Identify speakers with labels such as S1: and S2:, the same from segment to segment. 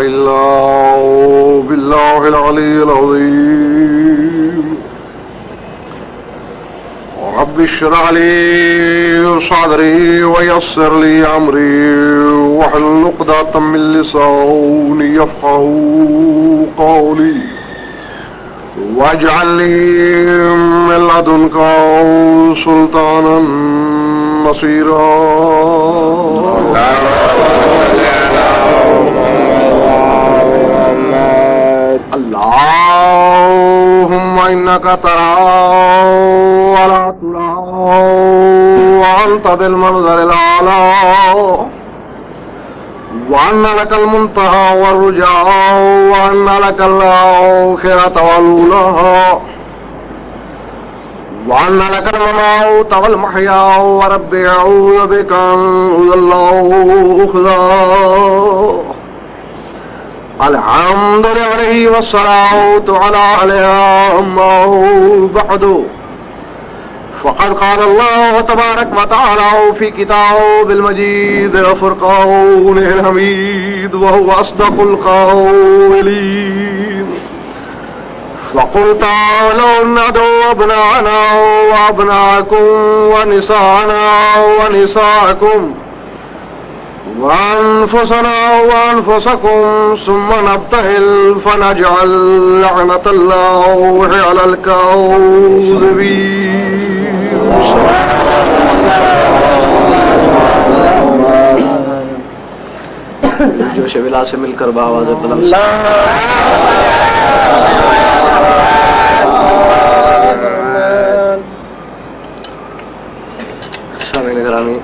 S1: إلا بالله العلي العظيم رب اشرح لي صدري ويسر لي أمري واحلل عقدة من لساني يفقهوا قولي واجعل لي من لدنك سلطانا نصيرا اللهم إنك ترى ولا ترى وأنت بالمنظر الأعلى وأن لك المنتهى والرجاء وأن لك الآخرة والأولى وأن لك الموت والمحيا ورب أعوذ بك أن أضل أو أخذا الحمد لله والصلاة على عليها أما بعد فقد قال الله تبارك وتعالى في كتابه المجيد وفرقانه الحميد وهو أصدق القائلين فقل تعالوا ندعو أبناءنا وأبناءكم ونساءنا ونساءكم وأنفسنا وأنفسكم ثم نبتهل فنجعل لعنة الله على الكاذبين.
S2: جو شبیلا سے مل کر بآواز قلم سامعین گرامی،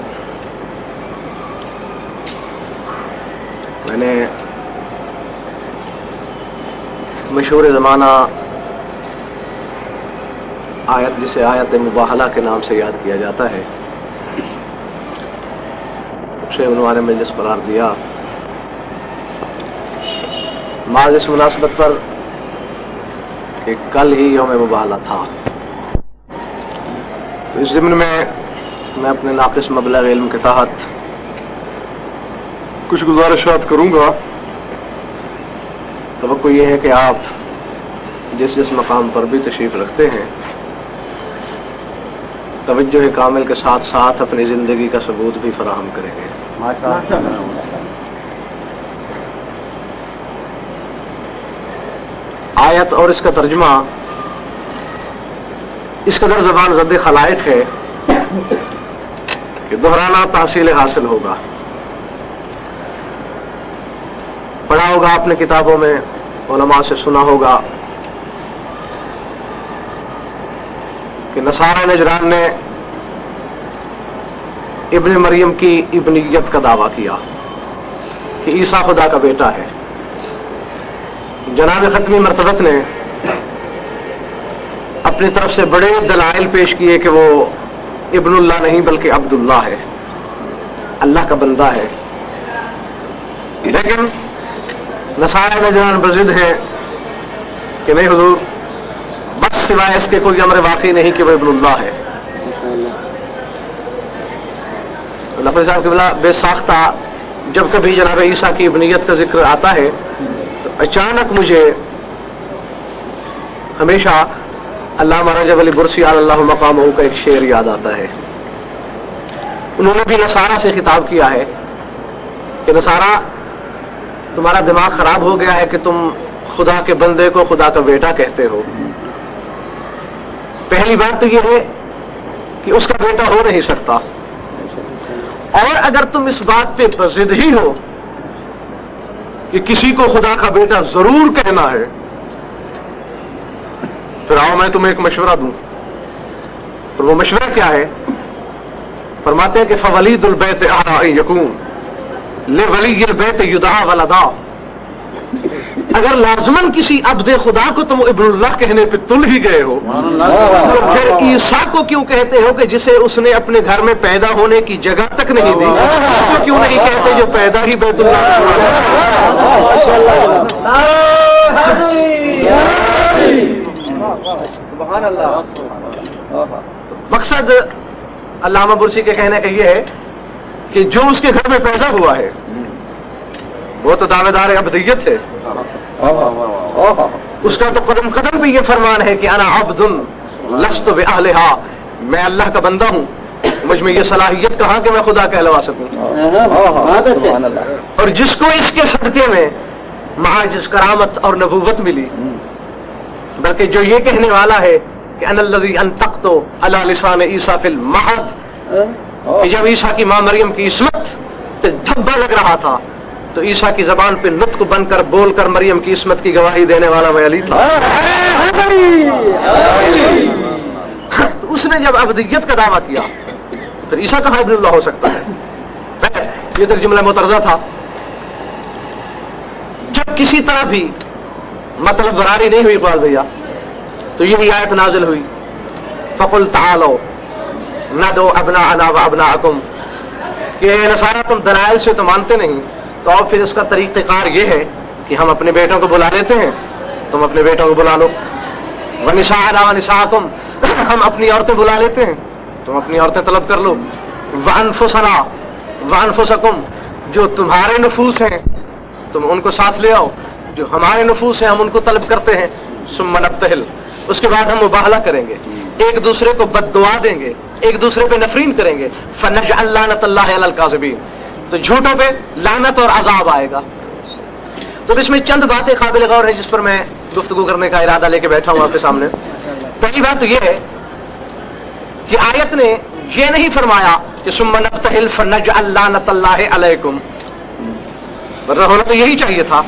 S2: میں نے مشہور زمانہ آیت جسے آیت مباہلہ کے نام سے یاد کیا جاتا ہے اسے عنوان مجلس قرار دیا بعض اس مناسبت پر کہ کل ہی یوم مباہلہ تھا. تو اس ضمن میں اپنے ناقص مبلغ علم کے تحت
S1: کچھ گزارشات کروں گا.
S2: توقع یہ ہے کہ آپ جس مقام پر بھی تشریف رکھتے ہیں توجہ کامل کے ساتھ ساتھ اپنی زندگی کا ثبوت بھی فراہم کریں گے. آیت اور اس کا ترجمہ اس قدر زبان زد خلائق ہے کہ دہرانا تحصیل حاصل ہوگا. پڑھا ہوگا آپ نے کتابوں میں، علماء سے سنا ہوگا کہ نصارہ نجران نے ابن مریم کی ابنیت کا دعویٰ کیا کہ عیسیٰ خدا کا بیٹا ہے. جناب ختمی مرتبت نے اپنی طرف سے بڑے دلائل پیش کیے کہ وہ ابن اللہ نہیں بلکہ عبداللہ ہے، اللہ کا بندہ ہے. لیکن نصارہ نجران بضد ہیں کہ نہیں حضور، بس سوائے اس کے کوئی امر واقعی نہیں کہ وہ ابن اللہ ہے. نقوی صاحب قبلہ بے ساختہ جب کبھی جناب عیسیٰ کی ابنیت کا ذکر آتا ہے تو اچانک مجھے ہمیشہ علامہ رجب علی برسی علی اللہ مقامہ کا ایک شعر یاد آتا ہے. انہوں نے بھی نصارہ سے خطاب کیا ہے کہ نصارہ، تمہارا دماغ خراب ہو گیا ہے کہ تم خدا کے بندے کو خدا کا بیٹا کہتے ہو. پہلی بات تو یہ ہے کہ اس کا بیٹا ہو نہیں سکتا، اور اگر تم اس بات پہ ضد ہی ہو کہ کسی کو خدا کا بیٹا ضرور کہنا ہے، پھر آؤ میں تمہیں ایک مشورہ دوں. اور وہ مشورہ کیا ہے؟ فرماتے ہیں کہ فولید البیت احرا ان یکون لولی البیت یدعا ولدا. اگر لازماً کسی عبد خدا کو تم ابن اللہ کہنے پہ تل ہی گئے ہو تو پھر عیسیٰ کو کیوں کہتے ہو کہ جسے اس نے اپنے گھر میں پیدا ہونے کی جگہ تک نہیں دی؟ اس کو کیوں نہیں کہتے جو پیدا ہی بیت اللہ؟ مقصد علامہ برسی کے کہنے کا یہ ہے کہ جو اس کے گھر میں پیدا ہوا ہے وہ تو دعوے دار ابدیت ہے. اس کا تو قدم قدم بھی یہ فرمان ہے کہ انا عبد لست باہلھا، میں اللہ کا بندہ ہوں، مجھ میں یہ صلاحیت کہاں کہ میں خدا کہلوا سکوں. اور جس کو اس کے صدقے میں معاجز کرامت اور نبوت ملی، بلکہ جو یہ کہنے والا ہے کہ انا الذی انطقت علی لسان عیسیٰ فی المہد، کہ جب عیسیٰ کی ماں مریم کی عصمت پہ دھبا لگ رہا تھا تو عیسیٰ کی زبان پہ نطق بن کر بول کر مریم کی عصمت کی گواہی دینے والا میں علی تھا. تو اس نے جب ابدیت کا دعویٰ کیا پھر عیسیٰ کہاں ابن اللہ ہو سکتا ہے؟ یہ تو جملہ مترجہ تھا. جب کسی طرح بھی مطلب براری نہیں ہوئی اقبال بھیا تو یہی آیت نازل ہوئی فقل تعالوا ندعو ابناءنا وابناءکم، کہ نصارہ تم دلائل سے تو مانتے نہیں، تو اب پھر اس کا طریقہ کار یہ ہے کہ ہم اپنے بیٹوں کو بلا لیتے ہیں، تم اپنے بیٹوں کو بلا لو. ونساءنا ونساءکم، ہم اپنی عورتیں بلا لیتے ہیں، تم اپنی عورتیں طلب کر لو. وانفسنا وانفسکم، جو تمہارے نفوس ہیں تم ان کو ساتھ لے آؤ، جو ہمارے نفوس ہیں ہم ان کو طلب کرتے ہیں. ثم نبتہل، اس کے بعد ہم مباہلہ کریں گے، ایک دوسرے کو بد دعا دیں گے، ایک دوسرے پہ نفرین کریں گے. فنجعل لعنت اللہ علی الکاذبین، تو جھوٹوں پہ لعنت اور عذاب آئے گا. تو اس میں چند باتیں قابل غور ہیں جس پر میں گفتگو کرنے کا ارادہ لے کے بیٹھا ہوں آپ کے سامنے. پہلی بات تو یہ ہے کہ آیت نے یہ نہیں فرمایا کہ ثم نبتہل فنجعل لعنت اللہ علیکم، ورنہ ہونا تو یہی چاہیے تھا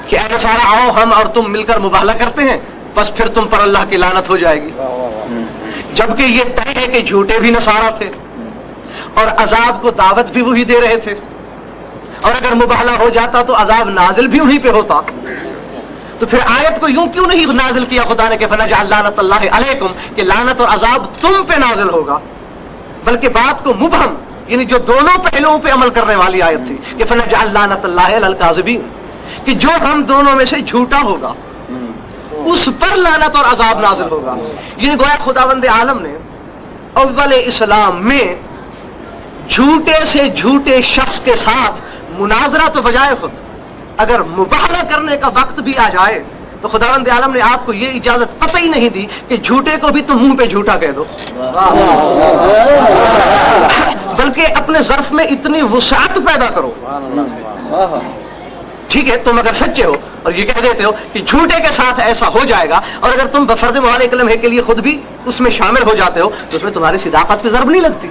S2: کہ اے نصارا آؤ ہم اور تم مل کر مباہلہ کرتے ہیں، بس پھر تم پر اللہ کی لعنت ہو جائے گی. جبکہ یہ طے ہے کہ جھوٹے بھی نصارا تھے اور عذاب کو دعوت بھی وہی دے رہے تھے، اور اگر مباہلہ ہو جاتا تو عذاب نازل بھی انہی پہ ہوتا. تو پھر آیت کو یوں کیوں نہیں نازل کیا خدا نے کہ فنجعل لعنت اللہ علیکم، کہ لعنت اور عذاب تم پہ نازل ہوگا، بلکہ بات کو مبہم یعنی جو دونوں پہلوؤں پہ عمل کرنے والی آیت تھی کہ فنجعل لعنت اللہ علی الکاذبین، کہ جو ہم دونوں میں سے جھوٹا ہوگا اس پر لعنت اور عذاب نازل ہوگا. یعنی گویا خداوند عالم نے اول اسلام میں جھوٹے سے جھوٹے شخص کے ساتھ مناظرہ تو بجائے خود اگر مباہلہ کرنے کا وقت بھی آ جائے تو خداوند عالم نے آپ کو یہ اجازت قطعی نہیں دی کہ جھوٹے کو بھی تم منہ پہ جھوٹا کہہ دو، بلکہ اپنے ظرف میں اتنی وسعت پیدا کرو. ٹھیک ہے تم اگر سچے ہو اور یہ کہہ دیتے ہو کہ جھوٹے کے ساتھ ایسا ہو جائے گا، اور اگر تم بفرض محال ایک لمحے کے لیے خود بھی اس میں شامل ہو جاتے ہو تو اس میں تمہاری صداقت پہ ضرب نہیں لگتی.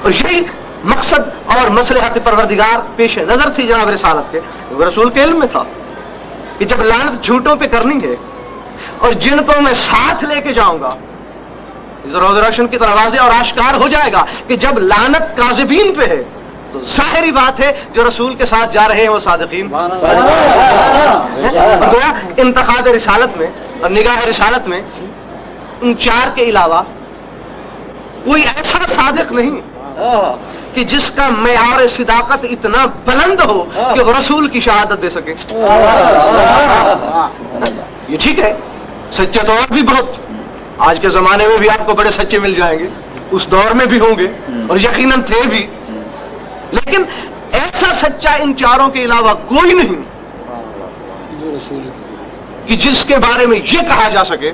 S2: اور یہی مقصد اور مصلحت پروردگار پیش نظر تھی جناب رسالت کے. رسول کے علم میں تھا کہ جب لعنت جھوٹوں پہ کرنی ہے اور جن کو میں ساتھ لے کے جاؤں گا، روز روشن کی طرح واضح اور آشکار ہو جائے گا کہ جب لعنت کاذبین پہ ہے تو ظاہری بات ہے جو رسول کے ساتھ جا رہے ہیں وہ صادقین. انتخاب رسالت میں اور نگاہ رسالت میں ان چار کے علاوہ کوئی ایسا صادق نہیں کہ جس کا معیار صداقت اتنا بلند ہو کہ وہ رسول کی شہادت دے سکے. یہ ٹھیک ہے سچے تو اور بھی بہت، آج کے زمانے میں بھی آپ کو بڑے سچے مل جائیں گے، اس دور میں بھی ہوں گے اور یقیناً تھے بھی، لیکن ایسا سچا ان چاروں کے علاوہ کوئی نہیں کہ جس کے بارے میں یہ کہا جا سکے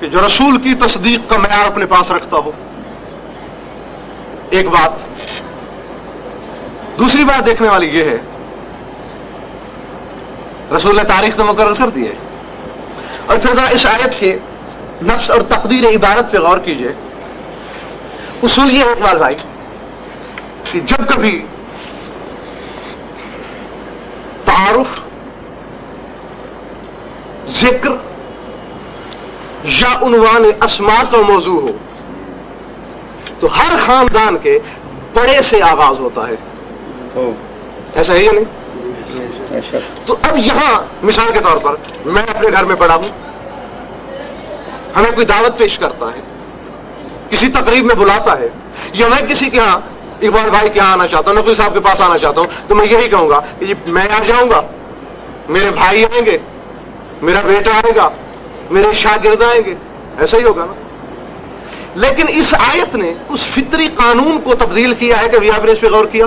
S2: کہ جو رسول کی تصدیق کا معیار اپنے پاس رکھتا ہو. ایک بات. دوسری بات دیکھنے والی یہ ہے رسول نے تاریخ تو مقرر کر دی ہے، اور پھر ذرا اس آیت کے نفس اور تقدیر عبارت پہ غور کیجئے. اصول یہ ہے اقبال بھائی کہ جب کبھی تعارف، ذکر یا عنوان اسماء کا موضوع ہو تو ہر خاندان کے بڑے سے آغاز ہوتا ہے. ایسا ہے یا نہیں؟ تو اب یہاں مثال کے طور پر میں اپنے گھر میں پڑا ہوں، ہمیں کوئی دعوت پیش کرتا ہے، کسی تقریب میں بلاتا ہے، یا میں کسی کے ہاں اقبال بھائی کے یہاں آنا چاہتا ہوں، نقوی صاحب کے پاس آنا چاہتا ہوں، تو میں یہی کہوں گا کہ میں آ جاؤں گا، میرے بھائی آئیں گے، میرا بیٹا آئے گا، میرے شاگرد آئیں گے. ایسا ہی ہوگا نا. لیکن اس آیت نے اس فطری قانون کو تبدیل کیا ہے. کبھی آپ نے اس پہ غور کیا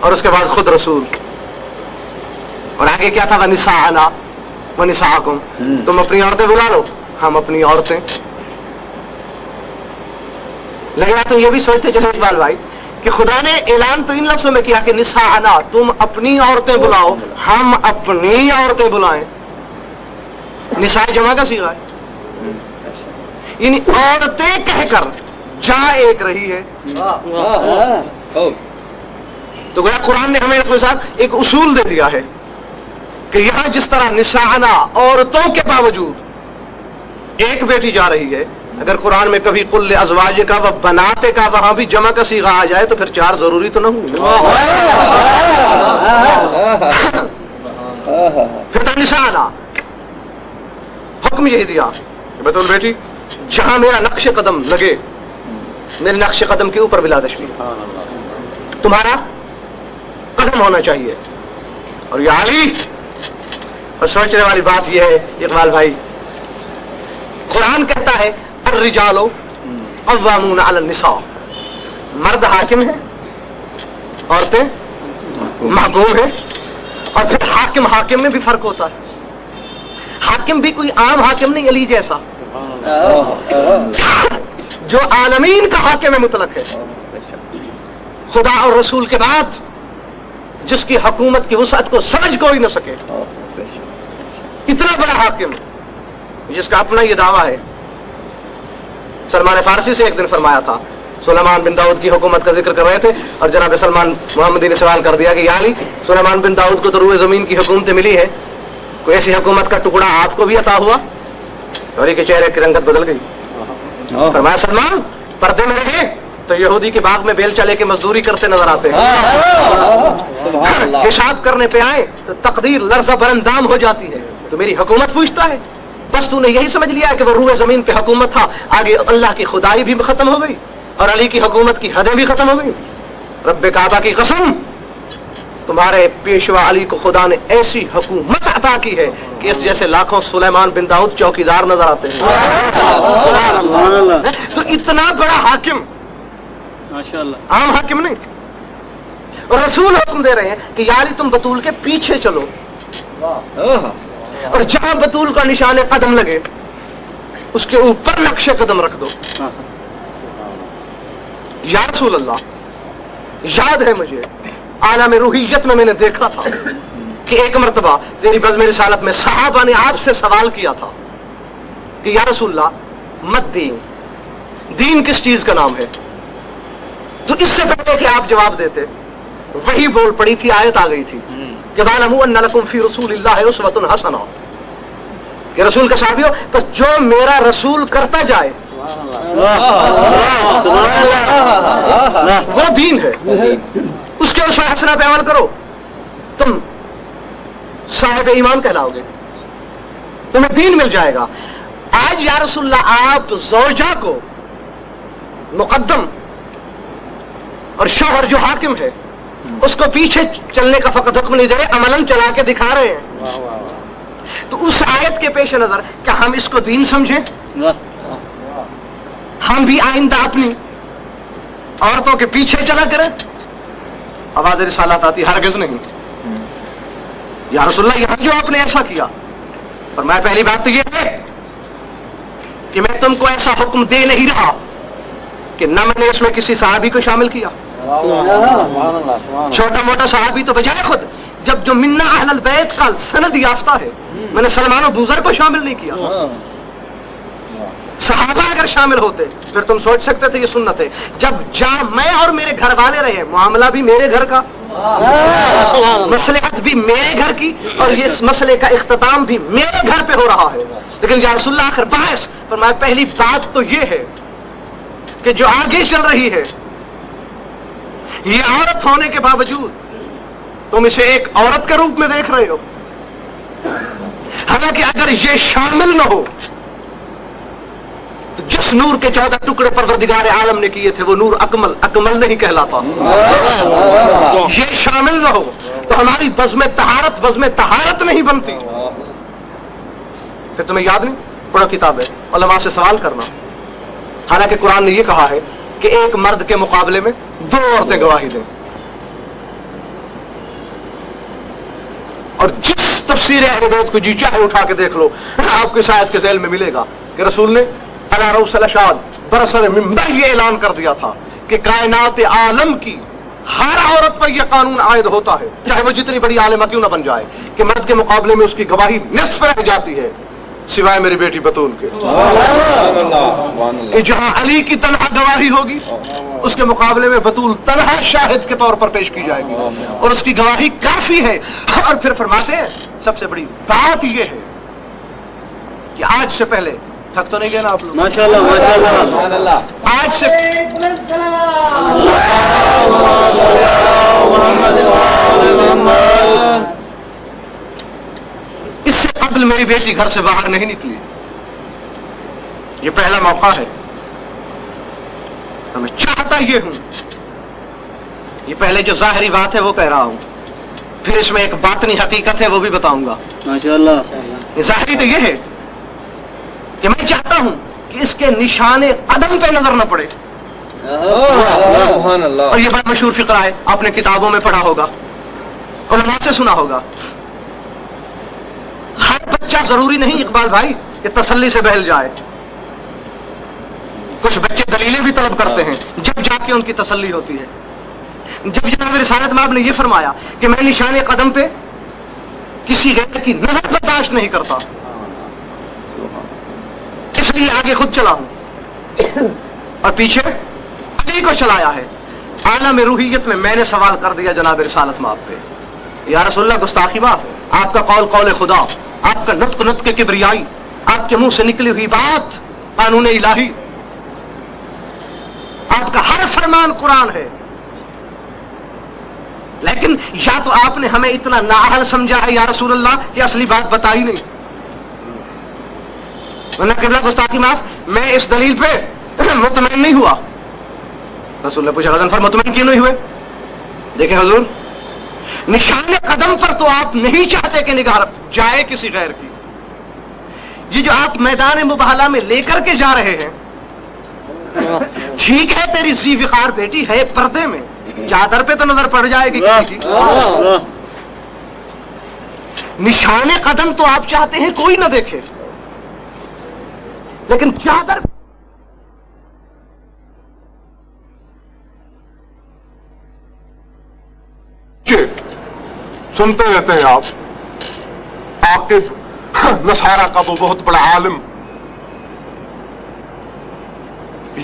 S2: اور اس کے بعد خود رسول، اور آگے کیا تھا وَنِسَاءَنَا وَنِسَاءَكُمْ، تم اپنی عورتیں بلا لو، ہم اپنی عورتیں. لگا تو یہ بھی سوچتے چلے اقبال بھائی کہ خدا نے اعلان تو ان لفظوں میں کیا کہ نساءنا، تم اپنی عورتیں بلاؤ، ہم اپنی عورتیں بلائیں. نساء جمع کا صیغہ ہے، یعنی عورتیں کہہ کر جا ایک رہی ہے. تو گویا قرآن نے ہمیں اپنے ساتھ ایک اصول دے دیا ہے کہ یہاں جس طرح نساءنا عورتوں کے باوجود ایک بیٹی جا رہی ہے، اگر قرآن میں کبھی قل ازواج کا و بناتے کا وہاں بھی جمع کا صیغہ آ جائے تو پھر 4 ضروری تو نہ ہوں. پھر تو نساءنا حکم یہی دیا بتول بیٹی جہاں میرا نقش قدم لگے، میرے نقش قدم کے اوپر بلا تشبیہ تمہارا قدم ہونا چاہیے. اور یہ علی، اور سوچنے والی بات یہ ہے اقبال بھائی، قرآن کہتا ہے الرجال قوامون علی النساء، مرد حاکم ہیں، عورتیں محکوم ہیں. اور پھر حاکم میں بھی فرق ہوتا ہے. حاکم بھی کوئی عام حاکم نہیں علی جیسا، جو عالمین کا حاکم مطلق ہے، خدا اور رسول کے بعد جس کی حکومت کی وسعت کو سمجھ کوئی نہ سکے، اتنا بڑا حاکم جس کا اپنا یہ دعویٰ ہے. سلمان فارسی سے ایک دن فرمایا تھا، سلیمان بن داؤد کی حکومت کا ذکر کر رہے تھے، اور جناب سلمان محمدی نے سوال کر دیا کہ یا علی، سلیمان بن داؤد کو تو روئے زمین کی حکومت ملی ہے، کوئی ایسی حکومت کا ٹکڑا آپ کو بھی عطا ہوا؟ اور کے چہرے کی رنگت بدل گئی. فرمایا سلمان پردے میں رہے تو یہودی کے باغ میں بیلچا لے کے مزدوری کرتے نظر آتے ہیں، پیشاب کرنے پہ آئے تو تقدیر لرزہ برندام ہو جاتی ہے. تو میری حکومت پوچھتا ہے، بس تو نے یہی سمجھ لیا کہ وہ روئے زمین پہ حکومت تھا، آگے اللہ کی خدائی بھی ختم ہو گئی اور علی کی حکومت کی حدیں بھی ختم ہو گئی. رب کعبہ کی قسم، تمہارے پیشوا علی کو خدا نے ایسی حکومت عطا کی ہے کہ اس جیسے لاکھوں سلیمان بن داؤد چوکیدار نظر آتے ہیں. تو اتنا بڑا حاکم، عام حاکم نہیں. اور رسول حکم دے رہے ہیں کہ یا علی تم بطول کے پیچھے چلو، اور جہاں بطول کا نشان قدم لگے اس کے اوپر نقش قدم رکھ دو. یا رسول اللہ، یاد ہے مجھے عالم روحیت میں نے دیکھا تھا کہ ایک مرتبہ تیری بزم رسالت میں صحابہ نے آپ سے سوال کیا تھا کہ یا رسول اللہ مت دین کس چیز کا نام ہے؟ تو اس سے پہلے کہ آپ جواب دیتے وہی بول پڑی تھی، آیت آ گئی تھی کہ وَاعْلَمُوا أَنَّ لَكُمْ فِي رَسُولِ اللَّهِ أُسْوَةٌ حَسَنَةٌ، کہ رسول کا صحابیوں بس جو میرا رسول کرتا جائے وہ دین ہے، اس کے اسوہ حسنہ پہ عمل کرو، تم صاحب ایمان کہلاؤ گے، تمہیں دین مل جائے گا. آج یا رسول اللہ آپ زوجہ کو مقدم اور شوہر جو حاکم ہے اس کو پیچھے چلنے کا فقط حکم نہیں دے رہے، عملاً چلا کے دکھا رہے ہیں. تو اس آیت کے پیش نظر کیا ہم اس کو دین سمجھیں؟ ہم بھی آئندہ اپنی عورتوں کے پیچھے چلا کریں؟ آواز رسالت آتی ہرگز نہیں. یا رسول اللہ یہاں جو آپ نے ایسا کیا، فرمایا پہلی بات تو یہ ہے کہ میں تم کو ایسا حکم دے نہیں رہا کہ نہ میں نے اس میں کسی صحابی کو شامل کیا، چھوٹا موٹا صحابی تو بجائے خود جب جو منا اہل البیت کا سند یافتہ ہے، میں نے سلمان و بوزر کو شامل نہیں کیا. صحابہ اگر شامل ہوتے پھر تم سوچ سکتے تھے یہ سنت ہے. جب میں اور میرے گھر والے رہے، معاملہ بھی میرے گھر کا، مصلحت بھی میرے گھر کی، اور یہ اس مسئلے کا اختتام بھی میرے گھر پہ ہو رہا ہے. لیکن یا رسول اللہ آخر باعث فرمایا پہلی بات تو یہ ہے کہ جو آگے چل رہی ہے یہ عورت ہونے کے باوجود تم اسے ایک عورت کے روپ میں دیکھ رہے ہو، حالانکہ اگر یہ شامل نہ ہو تو جس نور کے 14 ٹکڑے پروردگار عالم نے کیے تھے وہ نور اکمل نہیں کہلاتا. یہ شامل نہ ہو تو ہماری بزم طہارت نہیں بنتی. پھر تمہیں یاد نہیں؟ پڑھو کتاب ہے، علماء سے سوال کرنا. حالانکہ قرآن نے یہ کہا ہے کہ ایک مرد کے مقابلے میں 2 عورتیں گواہی دیں. اور جس تفسیر اہل بیت کو جی چاہے اٹھا کے دیکھ لو، آپ کو اس آیت کے ذیل میں ملے گا کہ رسول نے علی رؤوس الاشہاد برسر منبر یہ اعلان کر دیا تھا کہ کائنات عالم کی ہر عورت پر یہ قانون عائد ہوتا ہے، چاہے وہ جتنی بڑی عالمہ کیوں نہ بن جائے، کہ مرد کے مقابلے میں اس کی گواہی نصف رہ جاتی ہے سوائے میری بیٹی بطول کے، کہ جہاں علی کی تنہا گواہی ہوگی اس کے مقابلے میں بطول تنہا شاہد کے طور پر پیش کی جائے گی، اور اس کی گواہی کافی ہے۔ اور پھر فرماتے ہیں سب سے بڑی بات یہ ہے کہ آج سے پہلے، تھک تو نہیں گئے نا آپ لوگ؟
S3: ماشاءاللہ ماشاءاللہ،
S2: آج سے اس سے قبل میری بیٹی گھر سے باہر نہیں نکلی، یہ پہلا موقع ہے، میں چاہتا یہ ہوں، یہ پہلے جو ظاہری بات ہے وہ کہہ رہا ہوں، پھر اس میں ایک باطنی حقیقت ہے وہ بھی بتاؤں گا۔
S3: ماشاءاللہ،
S2: یہ ظاہری تو یہ ہے کہ میں چاہتا ہوں کہ اس کے نشان قدم پہ نظر نہ پڑے، اور یہ بات مشہور فقرہ ہے، آپ نے کتابوں میں پڑھا ہوگا، علماء سے سنا ہوگا، ہر بچہ ضروری نہیں اقبال بھائی کہ تسلی سے بہل جائے، کچھ بچے دلیلیں بھی طلب کرتے ہیں، جب جا کے ان کی تسلی ہوتی ہے۔ جب جناب رسالت مآب نے یہ فرمایا کہ میں نشان قدم پہ کسی غیر کی نظر برداشت نہیں کرتا، اس لیے آگے خود چلا ہوں اور پیچھے علی کو چلایا ہے۔ عالم روحیت میں نے سوال کر دیا جناب رسالت مآب پہ، یا رسول اللہ گستاخی معاف، آپ کا قول قول خدا، آپ کا نطق نطق کبریائی، آپ کے منہ سے نکلی ہوئی بات قانون الہی، آپ کا ہر فرمان قرآن ہے، لیکن یا تو آپ نے ہمیں اتنا نااہل سمجھا ہے یا رسول اللہ کہ اصلی بات بتائی نہیں، ورنہ قبلہ گستاخی معاف میں اس دلیل پہ مطمئن نہیں ہوا۔ رسول اللہ پوچھا غضنفر مطمئن کیوں نہیں ہوئے؟ دیکھیں حضور، نشان قدم پر تو آپ نہیں چاہتے کہ نگاہ جائے کسی غیر کی، یہ جو آپ میدان مباہلہ میں لے کر کے جا رہے ہیں، ٹھیک ہے تیری ذی وقار بیٹی ہے پردے میں، چادر پہ تو نظر پڑ جائے گی کسی کی، نشان قدم تو آپ چاہتے ہیں کوئی نہ دیکھے، لیکن چادر
S1: سنتے رہتے ہیں آپ، عاقب نصارہ کا وہ بہت بڑا عالم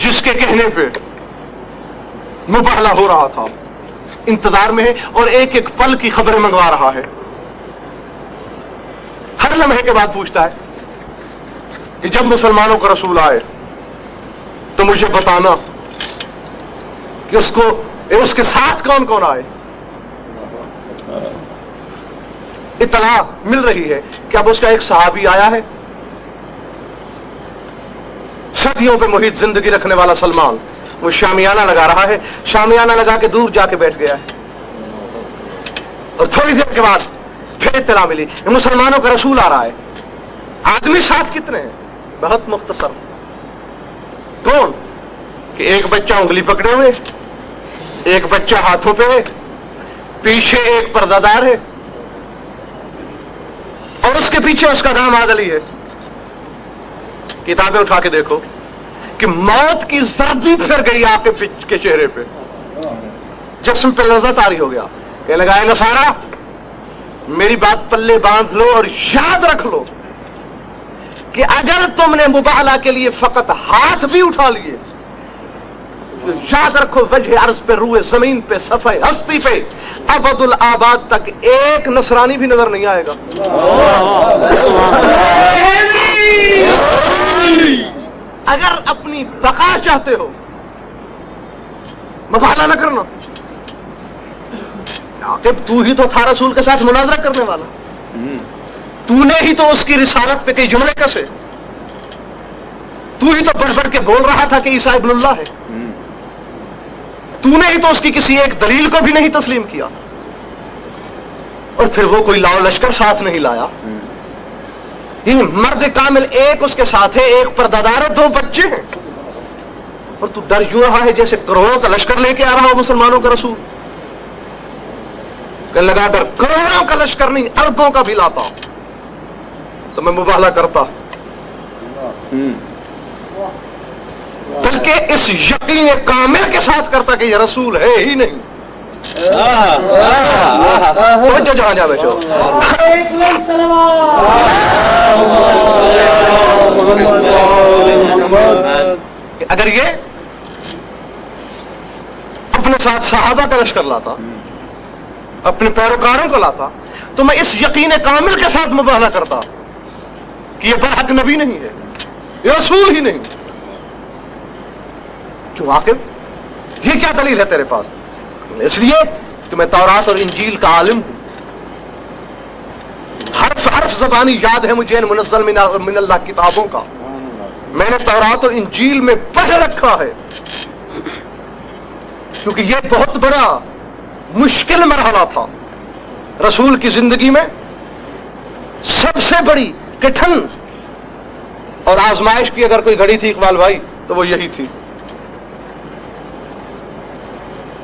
S1: جس کے کہنے پہ مباہلہ ہو رہا تھا، انتظار میں ہے اور ایک ایک پل کی خبریں منگوا رہا ہے، ہر لمحے کے بعد پوچھتا ہے کہ جب مسلمانوں کا رسول آئے تو مجھے بتانا کہ اس کے ساتھ کون کون آئے۔ اطلاع مل رہی ہے کہ اب اس کا ایک صحابی آیا ہے، صدیوں پہ محیط زندگی رکھنے والا سلمان، وہ شامیانہ لگا رہا ہے، شامیانہ لگا کے دور جا کے بیٹھ گیا ہے، اور تھوڑی دیر کے بعد پھر اطلاع ملی کہ مسلمانوں کا رسول آ رہا ہے۔ آدمی ساتھ کتنے ہیں؟ بہت مختصر، کون کہ ایک بچہ انگلی پکڑے ہوئے، ایک بچہ ہاتھوں پہ ہے، پیچھے ایک پردہ دار ہے، اور اس کے پیچھے اس کا داماد علی ہے۔ کتابیں اٹھا کے دیکھو کہ موت کی زردی پھر گئی عاقب کے چہرے پہ، جسم پہ لذت آری ہو گیا، کہ لگائے نصارا میری بات پلے باندھ لو اور یاد رکھ لو کہ اگر تم نے مباہلہ کے لیے فقط ہاتھ بھی اٹھا لیے، یاد رکھو وجہ عرض پہ، روئے زمین پہ، صفحہ ہستی پہ ابد الآباد تک ایک نصرانی بھی نظر نہیں آئے گا۔ اگر اپنی بقا چاہتے ہو مباہلہ نہ کرنا، عاقب تو ہی تو تھا رسول کے ساتھ مناظرہ کرنے والا، تو نے ہی تو اس کی رسالت پہ کئی جملے کسے، تو ہی تو بڑھ بڑھ کے بول رہا تھا کہ عیسیٰ ابن اللہ ہے، تو نے ہی تو اس کی کسی ایک دلیل کو بھی نہیں تسلیم کیا، اور پھر وہ کوئی لاؤ لشکر ساتھ نہیں لایا، مرد کامل ایک اس کے ساتھ ہے، ایک پردادار اور 2 بچے ہیں، اور تو ڈر یوں رہا ہے جیسے کروڑوں کا لشکر لے کے آ رہا ہو مسلمانوں کا رسول۔ کہ لگا کر کروڑوں کا لشکر نہیں اربوں کا بھی لاتا تو میں مباہلہ کرتا، بلکہ اس یقین کامل کے ساتھ کرتا کہ یہ رسول ہے ہی نہیں۔ توجہ جہاں جا بیٹھو، اگر یہ اپنے ساتھ صحابہ کا لشکر لاتا، اپنے پیروکاروں کو لاتا، تو میں اس یقین کامل کے ساتھ مباہلہ کرتا کہ یہ برحق نبی نہیں ہے، یہ رسول ہی نہیں۔ کیوں واقف یہ کیا دلیل ہے تیرے پاس؟ اس لیے کہ میں تورات اور انجیل کا عالم ہوں، حرف حرف زبانی یاد ہے مجھے منزل من اللہ کتابوں کا، میں نے تورات اور انجیل میں پڑھ رکھا ہے، کیونکہ یہ بہت بڑا مشکل مرحلہ تھا رسول کی زندگی میں، سب سے بڑی کٹھن اور آزمائش کی اگر کوئی گھڑی تھی اقبال بھائی تو وہ یہی تھی،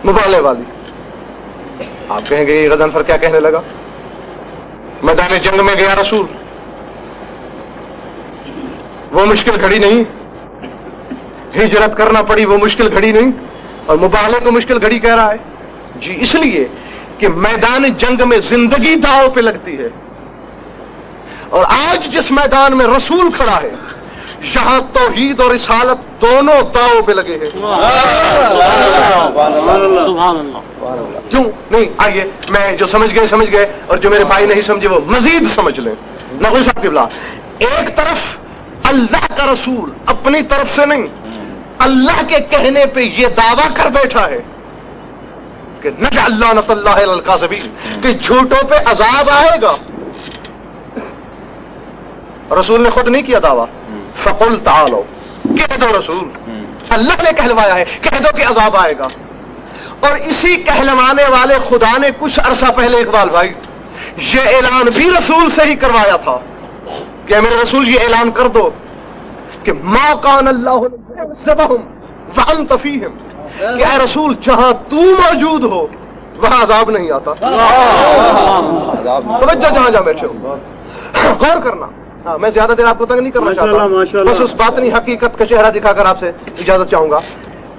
S1: مبالغے والی۔ آپ کہیں گے یہ غضنفر کیا کہنے لگا؟ میدان جنگ میں گیا رسول، وہ مشکل گھڑی نہیں، ہجرت کرنا پڑی وہ مشکل گھڑی نہیں، اور مبالغے کو مشکل گھڑی کہہ رہا ہے؟ جی اس لیے کہ میدان جنگ میں زندگی داؤ پہ لگتی ہے، اور آج جس میدان میں رسول کھڑا ہے یہاں توحید اور رسالت دونوں داؤ پہ لگے ہیں۔ کیوں نہیں؟ آئیے میں جو سمجھ گئے اور جو میرے بھائی نہیں سمجھے وہ مزید سمجھ لیں۔ نقوی صاحب قبلہ، ایک طرف اللہ کا رسول اپنی طرف سے نہیں، اللہ کے کہنے پہ یہ دعویٰ کر بیٹھا ہے کہ نجعل لعنۃ اللہ علی الکاذبین، کہ جھوٹوں پہ عذاب آئے گا۔ رسول نے خود نہیں کیا دعویٰ، فقل تعالوا، کہہ دو رسول، اللہ نے کہلوایا ہے، کہہ دو کہ عذاب آئے گا۔ اور اسی کہلوانے والے خدا نے کچھ عرصہ پہلے اقبال بھائی یہ اعلان بھی رسول سے ہی کروایا تھا کہ میرے رسول یہ اعلان کر دو کہ ما کان اللہ لیعذبہم وانت فیہم، کہ اے رسول جہاں تو موجود ہو وہاں عذاب نہیں آتا۔ توجہ جہاں جہاں بیٹھے ہو، غور کرنا۔ میں زیادہ دیر آپ کو تنگ نہیں کرنا چاہتا، بس اس باطنی حقیقت کا چہرہ دکھا کر آپ سے اجازت چاہوں گا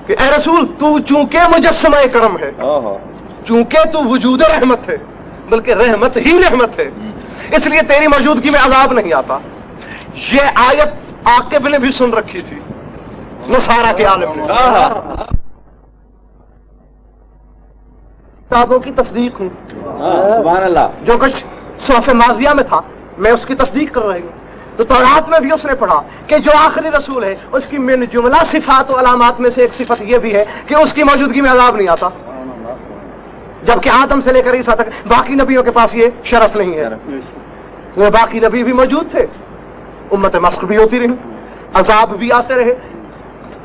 S1: کہ اے رسول تو چونکہ مجسمہ کرم ہے، چونکہ تو وجود رحمت ہے، بلکہ رحمت ہی رحمت ہے، اس لیے تیری موجودگی میں عذاب نہیں آتا۔ یہ آیت عاقب نے بھی سن رکھی تھی، نصارہ کے عالم نے۔ کتابوں کی تصدیق ہوں،
S3: سبحان اللہ،
S1: جو کچھ صحف ماضیہ میں تھا میں اس کی تصدیق کر رہی ہوں۔ تو تورات میں بھی اس نے پڑھا کہ جو آخری رسول ہے اس کی من جملہ صفات و علامات میں سے ایک صفت یہ بھی ہے کہ اس کی موجودگی میں عذاب نہیں آتا، جبکہ آدم سے لے کر عیسیٰ تک باقی نبیوں کے پاس یہ شرف نہیں ہے۔ وہ باقی نبی بھی موجود تھے، امت مسخ بھی ہوتی رہی، عذاب بھی آتے رہے،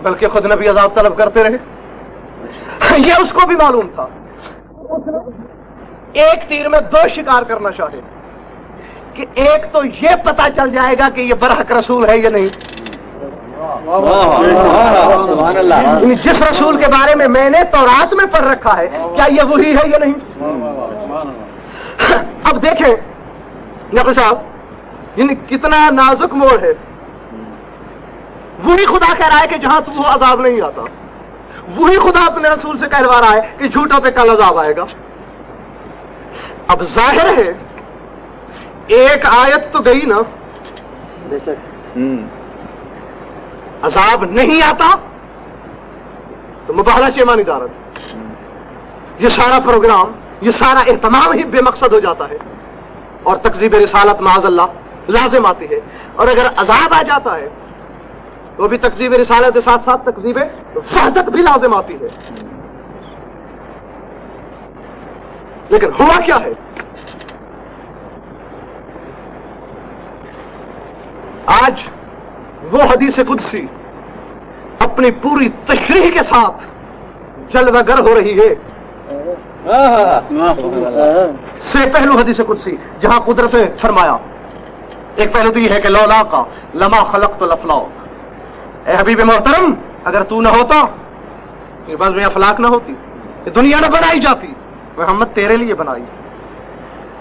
S1: بلکہ خود نبی عذاب طلب کرتے رہے، یہ اس کو بھی معلوم تھا۔ ایک تیر میں دو شکار کرنا چاہے کہ ایک تو یہ پتا چل جائے گا کہ یہ برحق رسول ہے یا نہیں،
S3: سبحان اللہ،
S1: جس رسول کے بارے میں نے تورات میں پڑھ رکھا ہے کیا یہ وہی ہے یا نہیں۔ اب دیکھیں نقوی صاحب یعنی کتنا نازک موڑ ہے، وہی خدا کہہ رہا ہے کہ جہاں تو وہ عذاب نہیں آتا، وہی خدا اپنے رسول سے کہلوا رہا ہے کہ جھوٹوں پہ کل عذاب آئے گا۔ اب ظاہر ہے ایک آیت تو گئی نا، عذاب نہیں آتا تو مباہلہ چیمانی دارت، یہ سارا پروگرام، یہ سارا اہتمام ہی بے مقصد ہو جاتا ہے، اور تکذیب رسالت معاذ اللہ لازم آتی ہے۔ اور اگر عذاب آ جاتا ہے تو بھی تکذیب رسالت کے ساتھ ساتھ تکذیب وحدت بھی لازم آتی ہے۔ لیکن ہوا کیا ہے؟ آج وہ حدیث قدسی اپنی پوری تشریح کے ساتھ جلوہ گر ہو رہی ہے۔ سے پہلو حدیث قدسی جہاں قدرت نے فرمایا، ایک پہلو تو یہ ہے کہ لولا کا لما خلقت الافلاق، اے حبیب محترم اگر تو نہ ہوتا یہ بس میں افلاق نہ ہوتی، یہ دنیا نہ بنائی جاتی، محمد تیرے لیے بنائی،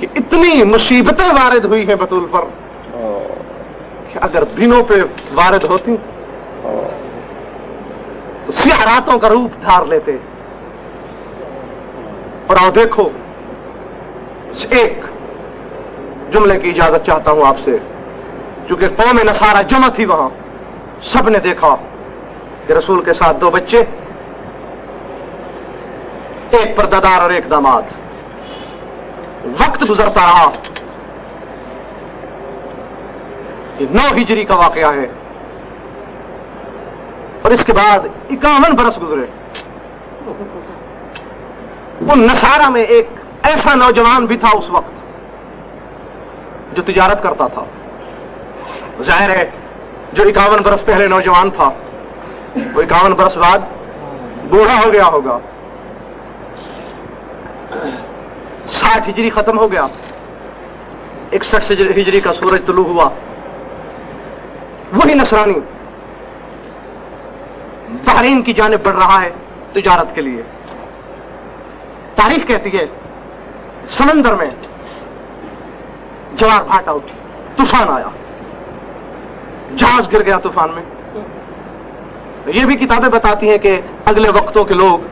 S2: کہ اتنی مصیبتیں وارد ہوئی ہیں بطول پر کہ اگر دنوں پہ وارد ہوتی تو سیاہ راتوں کا روپ دھار لیتے. اور آؤ دیکھو، ایک جملے کی اجازت چاہتا ہوں آپ سے، چونکہ قوم نصارہ جمع تھی وہاں، سب نے دیکھا کہ رسول کے ساتھ 2 بچے، ایک پردہ دار اور ایک داماد. وقت گزرتا رہا، یہ 9 ہجری کا واقعہ ہے، اور اس کے بعد 51 برس گزرے. ان نصارہ میں ایک ایسا نوجوان بھی تھا اس وقت جو تجارت کرتا تھا. ظاہر ہے جو 51 برس پہلے نوجوان تھا وہ 51 برس بعد بوڑھا ہو گیا ہوگا. 60 ہجری ختم ہو گیا، 61 ہجری کا سورج طلوع ہوا. وہی نصرانی بحرین کی جانب بڑھ رہا ہے تجارت کے لیے. تاریخ کہتی ہے سمندر میں جوار بھاٹا اٹھی، طوفان آیا، جہاز گر گیا طوفان میں. یہ بھی کتابیں بتاتی ہیں کہ اگلے وقتوں کے لوگ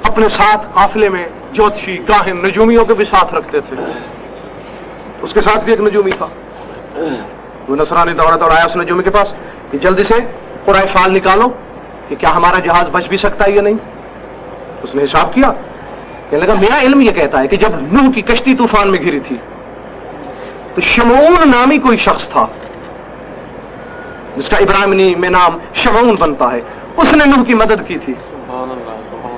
S2: اپنے ساتھ قافلے میں جوتشی، کاہن، نجومیوں کے بھی ساتھ رکھتے تھے. اس کے ساتھ بھی ایک نجومی تھا. وہ نصرانی دوڑایا اس نجومی کے پاس کہ جلدی سے قرائے فال نکالو کہ کیا ہمارا جہاز بچ بھی سکتا ہے یا نہیں. اس نے حساب کیا، کہنے لگا میرا علم یہ کہتا ہے کہ جب نوح کی کشتی طوفان میں گری تھی تو شمعون نامی کوئی شخص تھا جس کا ابراہیمی میں نام شمعون بنتا ہے، اس نے نوح کی مدد کی تھی.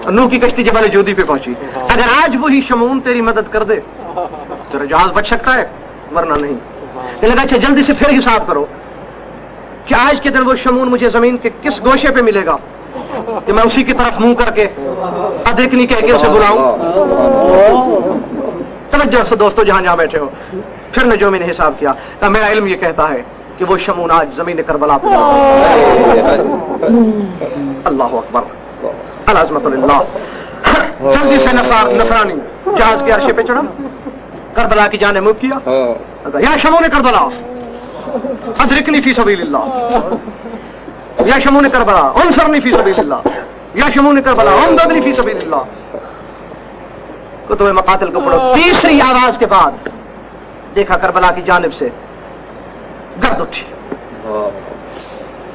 S2: نوح کی کشتی جبل جودی پہ پہنچی. اگر آج وہی شمعون تیری مدد کر دے تیرا جہاز بچ سکتا ہے، ورنہ نہیں. کہنے لگا اچھا جلدی سے پھر حساب کرو کہ آج کے دن وہ شمعون مجھے زمین کے کس گوشے پہ ملے گا کہ میں اسی کی طرف منہ کر کے ادھکنی کہہ کے اسے بلاؤں. توجہ سے دوستو جہاں جہاں بیٹھے ہو. پھر نجومی نے حساب کیا کہ میرا علم یہ کہتا ہے کہ وہ شمعون آج زمین کربلا پہ. اللہ اکبر، العظمت للہ. جلدی سے نصرانی جہاز کے عرشے پہ چڑھا، کربلا کی جانب منہ کیا. یا شمعون کربلا ادرکنی فی سبیل اللہ، یا شمعون کربلا انصرنی فی سبیل اللہ، یا شمعون کربلا امددنی فی سبیل اللہ. کتب مقاتل کو پڑھو. تیسری آواز کے بعد دیکھا کربلا کی جانب سے گرد اٹھی.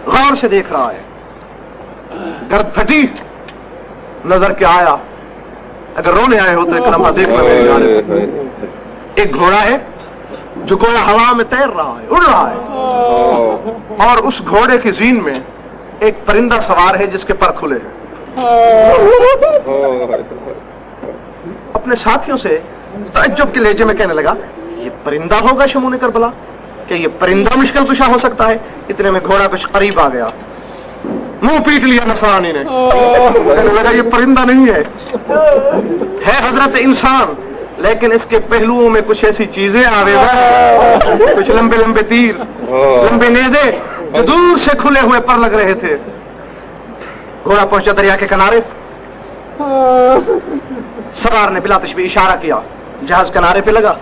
S2: غور سے دیکھ رہا ہے، گرد پھٹی، نظر کیا آیا. اگر رونے آئے ہو تو ایک لمحہ دیکھ لو میری جانب. ایک گھوڑا ہے جو گویا ہوا میں تیر رہا ہے، اڑ رہا ہے، اور اس گھوڑے کی زین میں ایک پرندہ سوار ہے جس کے پر کھلے ہیں. اپنے ساتھیوں سے تعجب کے لہجے میں کہنے لگا یہ پرندہ ہوگا شمعون کربلا؟ کہ یہ پرندہ مشکل کشا ہو سکتا ہے؟ اتنے میں گھوڑا کچھ قریب آ گیا، منہ پیٹ لیا نصرانی نے. کہنے لگا یہ پرندہ نہیں ہے حضرت انسان، لیکن اس کے پہلوؤں میں کچھ ایسی چیزیں آویزہ ہیں، کچھ لمبے لمبے تیر، لمبے نیزے جو دور سے کھلے ہوئے پر لگ رہے تھے. گھوڑا پہنچا دریا کے کنارے، سوار نے بلا تشبیہ اشارہ کیا، جہاز کنارے پہ لگا.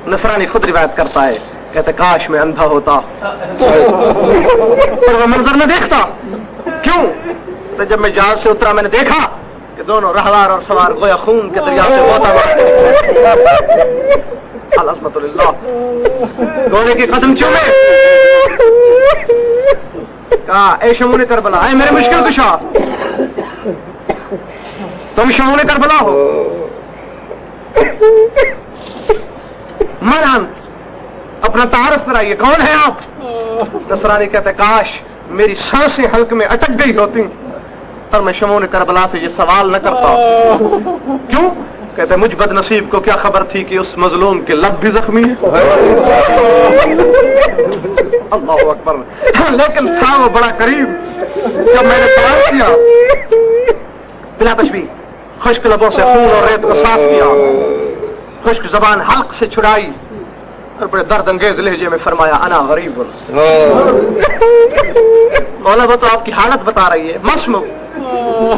S2: نصرانی خود روایت کرتا ہے، کہتے کاش میں اندھا ہوتا اور وہ منظر میں دیکھتا. کیوں؟ تو جب میں جہاز سے اترا میں نے دیکھا کہ دونوں رہوار اور سوار گویا خون کے دریا سے غوطہ مارتے. العظمت للہ. گھوڑے کے قدم چومے، کہا اے شمعون کربلا، اے میرے مشکل کشا، تم شمعون کربلا ہو؟ من اپنا تعارف کرائیے، کون ہے آپ؟ نصرانی کہتے کاش میری سانسیں حلق میں اٹک گئی ہوتی اور میں شمعون کربلا سے یہ سوال نہ کرتا. کیوں؟ کہتے مجھ بد نصیب کو کیا خبر تھی کہ اس مظلوم کے لب بھی زخمی ہے. اللہ اکبر. لیکن تھا وہ بڑا قریب. جب میں نے سوال کیا، بلا تشبیہ خشک لبوں سے خون اور ریت کو صاف کیا، خشک زبان حلق سے چھڑائی اور بڑے درد انگیز لہجے میں فرمایا انا غریب. مولا وہ تو آپ کی حالت بتا رہی ہے، مسموم